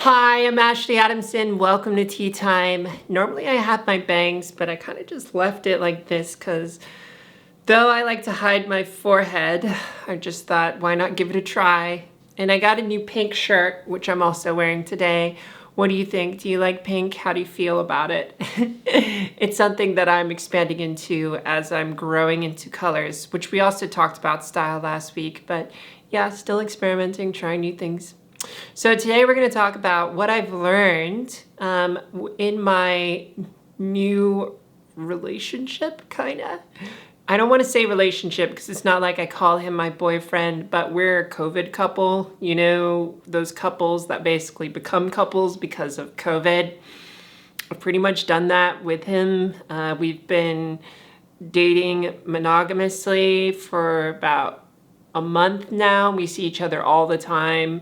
Hi, I'm Ashley Adamson. Welcome to Tea Time. Normally I have my bangs, but I kind of just left it like this because though I like to hide my forehead, I just thought, why not give it a try? And I got a new pink shirt, which I'm also wearing today. What do you think? Do you like pink? How do you feel about it? It's something that I'm expanding into as I'm growing into colors, which we also talked about style last week, but yeah, still experimenting, trying new things. So today we're going to talk about what I've learned in my new relationship, kind of. I don't want to say relationship because it's not like I call him my boyfriend, but we're a COVID couple. You know, those couples that basically become couples because of COVID. I've pretty much done that with him. We've been dating monogamously for about a month now. We see each other all the time.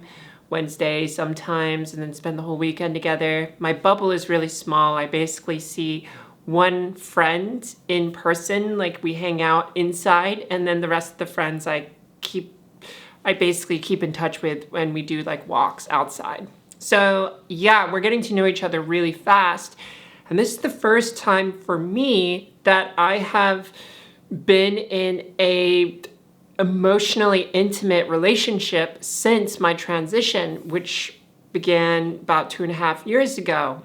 Wednesday sometimes, and then spend the whole weekend together. My bubble is really small. I basically see one friend in person, like we hang out inside, and then the rest of the friends I basically keep in touch with when we do like walks outside. So yeah, we're getting to know each other really fast. And this is the first time for me that I have been in a emotionally intimate relationship since my transition, which began about 2.5 years ago.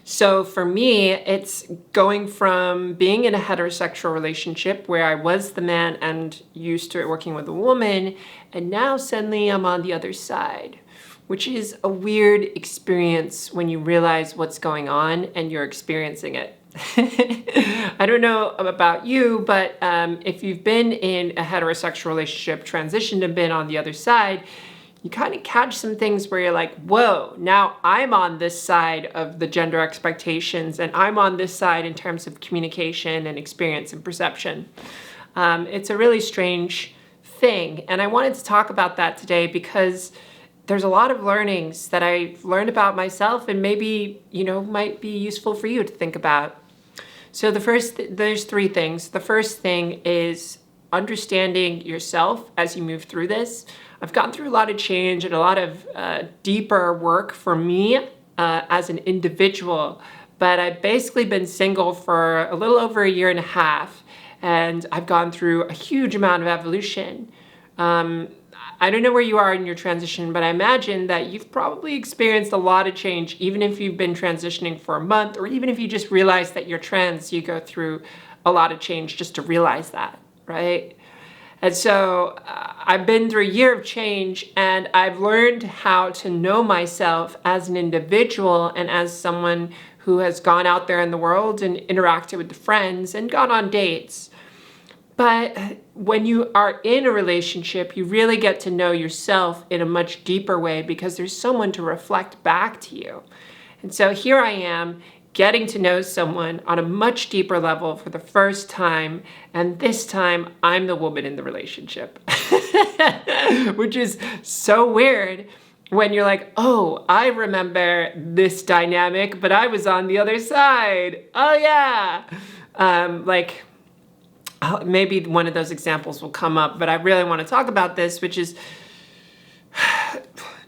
So for me, it's going from being in a heterosexual relationship where I was the man and used to working with a woman, and now suddenly I'm on the other side, which is a weird experience when you realize what's going on and you're experiencing it. I don't know about you, but if you've been in a heterosexual relationship, transitioned and been on the other side, you kind of catch some things where you're like, whoa, now I'm on this side of the gender expectations and I'm on this side in terms of communication and experience and perception. It's a really strange thing. And I wanted to talk about that today because there's a lot of learnings that I've learned about myself and maybe, might be useful for you to think about. So there's three things. The first thing is understanding yourself as you move through this. I've gone through a lot of change and a lot of deeper work for me as an individual, but I've basically been single for a little over 1.5 years, and I've gone through a huge amount of evolution. I don't know where you are in your transition, but I imagine that you've probably experienced a lot of change, even if you've been transitioning for a month, or even if you just realize that you're trans, you go through a lot of change just to realize that, right? And so I've been through 1 year of change, and I've learned how to know myself as an individual and as someone who has gone out there in the world and interacted with friends and gone on dates. But when you are in a relationship, you really get to know yourself in a much deeper way because there's someone to reflect back to you. And so here I am getting to know someone on a much deeper level for the first time. And this time I'm the woman in the relationship, which is so weird when you're like, oh, I remember this dynamic, but I was on the other side. Oh yeah. Maybe one of those examples will come up, but I really want to talk about this, which is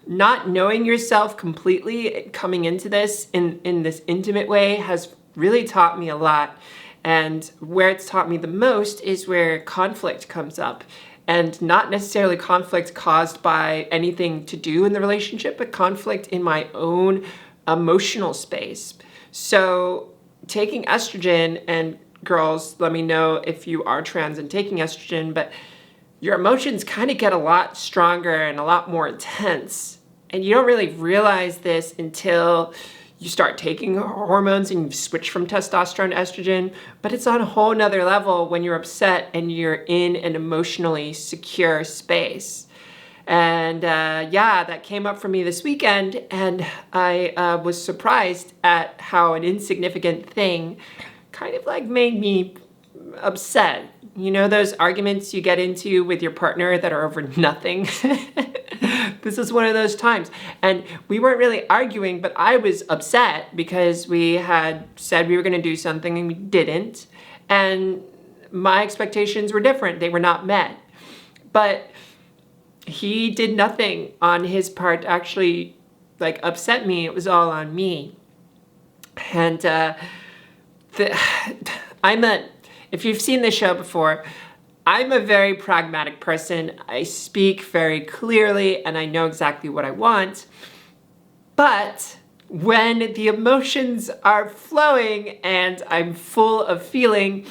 not knowing yourself completely coming into this in this intimate way has really taught me a lot. And where it's taught me the most is where conflict comes up, and not necessarily conflict caused by anything to do in the relationship, but conflict in my own emotional space. So taking estrogen, and girls, let me know if you are trans and taking estrogen, but your emotions kind of get a lot stronger and a lot more intense. And you don't really realize this until you start taking hormones and you switch from testosterone to estrogen. But it's on a whole nother level when you're upset and you're in an emotionally secure space. And that came up for me this weekend, and I was surprised at how an insignificant thing kind of like made me upset. You know those arguments you get into with your partner that are over nothing? This is one of those times. And we weren't really arguing, but I was upset because we had said we were going to do something and we didn't. And my expectations were different. They were not met. But he did nothing on his part to actually like upset me, it was all on me. And if you've seen this show before, I'm a very pragmatic person. I speak very clearly and I know exactly what I want. But when the emotions are flowing and I'm full of feeling,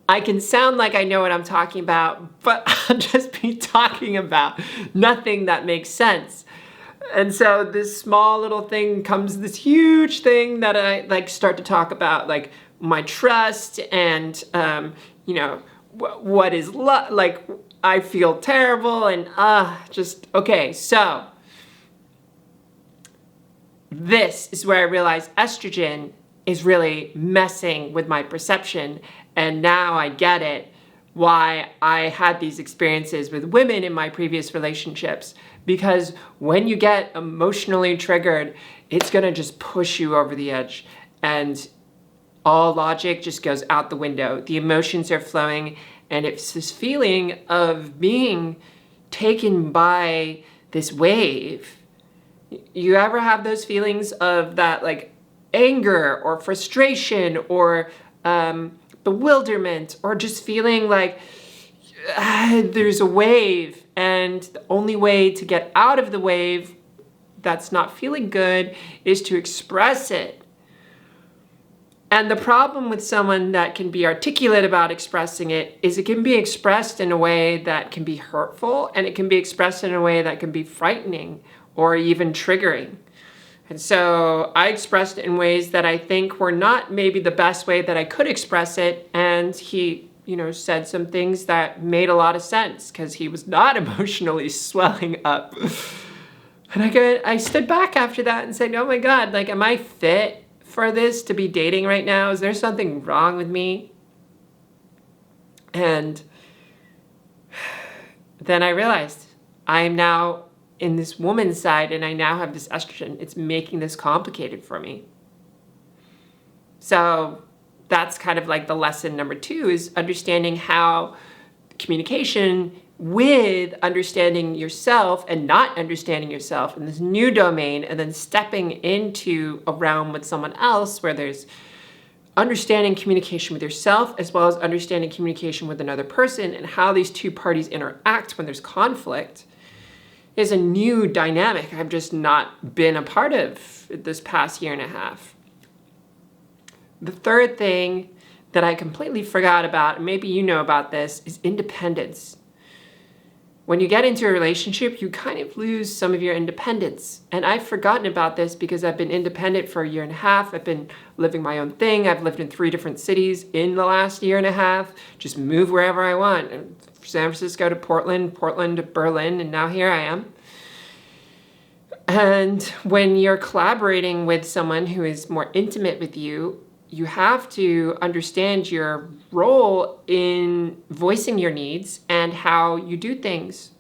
I can sound like I know what I'm talking about, but I'll just be talking about nothing that makes sense. And so this small little thing comes this huge thing that I like start to talk about, like my trust and, what is like, I feel terrible and okay. So this is where I realized estrogen is really messing with my perception. And now I get it, why I had these experiences with women in my previous relationships. Because when you get emotionally triggered, it's gonna just push you over the edge. And all logic just goes out the window. The emotions are flowing, and it's this feeling of being taken by this wave. You ever have those feelings of that, like anger or frustration or bewilderment, or just feeling like there's a wave, and the only way to get out of the wave that's not feeling good is to express it? And the problem with someone that can be articulate about expressing it is it can be expressed in a way that can be hurtful, and it can be expressed in a way that can be frightening or even triggering. And so I expressed it in ways that I think were not maybe the best way that I could express it. And he, said some things that made a lot of sense because he was not emotionally swelling up. And I stood back after that and said, oh my God, like, am I fit for this to be dating right now? Is there something wrong with me? And then I realized I am now in this woman's side, and I now have this estrogen. It's making this complicated for me. So that's kind of like the lesson number 2, is understanding how communication with understanding yourself and not understanding yourself in this new domain, and then stepping into a realm with someone else where there's understanding communication with yourself as well as understanding communication with another person, and how these two parties interact when there's conflict is a new dynamic I've just not been a part of this past year and a half. The third thing that I completely forgot about, and maybe you know about this, is independence. When you get into a relationship, you kind of lose some of your independence. And I've forgotten about this because I've been independent for a year and a half. I've been living my own thing. I've lived in 3 different cities in the last year and a half. Just move wherever I want. San Francisco to Portland, Portland to Berlin, and now here I am. And when you're collaborating with someone who is more intimate with you, you have to understand your role in voicing your needs and how you do things.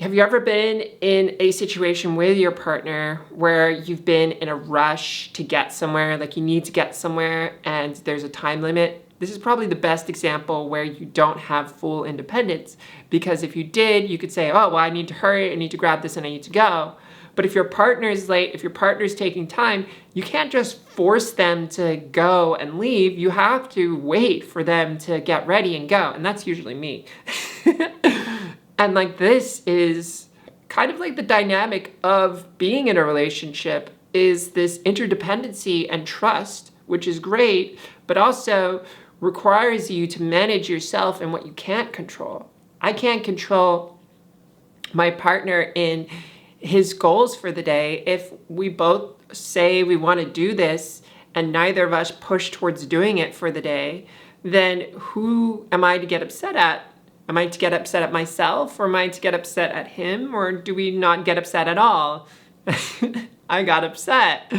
Have you ever been in a situation with your partner where you've been in a rush to get somewhere, like you need to get somewhere and there's a time limit? This is probably the best example where you don't have full independence, because if you did, you could say, oh, well, I need to hurry, I need to grab this, and I need to go. But if your partner is late, if your partner is taking time, you can't just force them to go and leave. You have to wait for them to get ready and go. And that's usually me. And like, this is kind of like the dynamic of being in a relationship, is this interdependency and trust, which is great, but also requires you to manage yourself and what you can't control. I can't control my partner in his goals for the day. If we both say we want to do this and neither of us push towards doing it for the day, then who am I to get upset at? Am I to get upset at myself, or am I to get upset at him, or do we not get upset at all? I got upset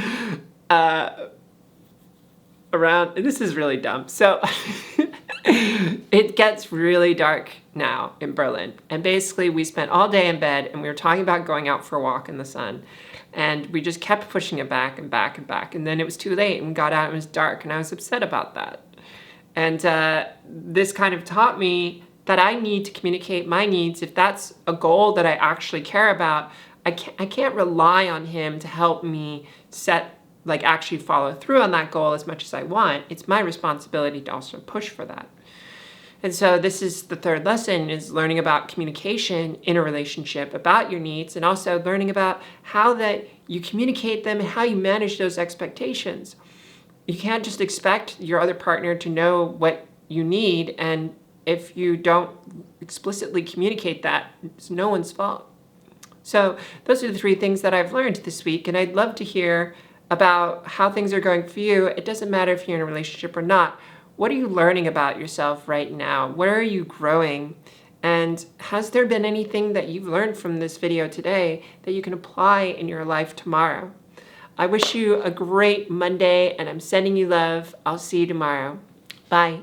this is really dumb. So it gets really dark now in Berlin. And basically we spent all day in bed, and we were talking about going out for a walk in the sun. And we just kept pushing it back and back and back. And then it was too late, and we got out and it was dark, and I was upset about that. And this kind of taught me that I need to communicate my needs. If that's a goal that I actually care about, I can't rely on him to help me actually follow through on that goal as much as I want. It's my responsibility to also push for that. And so this is the third lesson, is learning about communication in a relationship, about your needs, and also learning about how that you communicate them and how you manage those expectations. You can't just expect your other partner to know what you need, and if you don't explicitly communicate that, it's no one's fault. So those are the 3 things that I've learned this week, and I'd love to hear about how things are going for you. It doesn't matter if you're in a relationship or not. What are you learning about yourself right now? Where are you growing? And has there been anything that you've learned from this video today that you can apply in your life tomorrow? I wish you a great Monday, and I'm sending you love. I'll see you tomorrow. Bye.